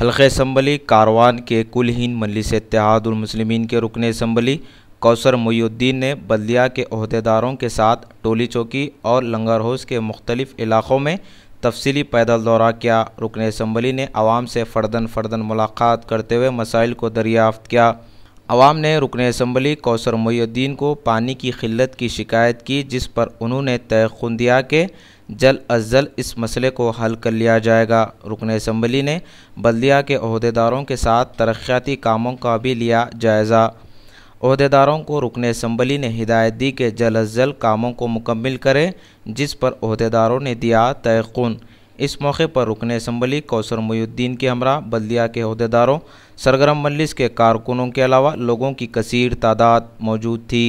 हल्क़े assembly Karwan के कुल हिंद मजलिस इत्तेहादुल मुस्लिमीन के रुकन असम्बली कौसर मोइनुद्दीन ने बल्दिया के ओहदेदारों के साथ टोली चौकी और लंगर हौस के मुख्तलिफ़ इलाक़ों में तफसीली पैदल दौरा किया। रुकन असम्बली ने आवाम से फ़र्दन मुलाक़ात करते हुए मसाइल को दरियाफ़्त किया। आवाम ने रुकन असम्बली कौसर मोइनुद्दीन को पानी की क़िल्लत की शिकायत की, जिस पर उन्होंने तयक़ुन दिया कि जल्द अज़ जल्द इस मसले को हल कर लिया जाएगा। रुकन असम्बली ने बल्दिया के ओहदेदारों के साथ तरक्याती कामों का भी लिया जायज़ा। ओहदेदारों को रुकन असम्बली ने हिदायत दी कि जल्द अज़ जल्द कामों को मुकम्मिल करें, जिस पर ओहदेदारों ने दिया तयक़ुन। इस मौके पर रुकन असम्बली कौसर मोइनुद्दीन के हमरा बल्दिया के ओहदेदारों, सरगर्म मजलिस के कारकुनों के अलावा लोगों की कसीर तादाद मौजूद थी।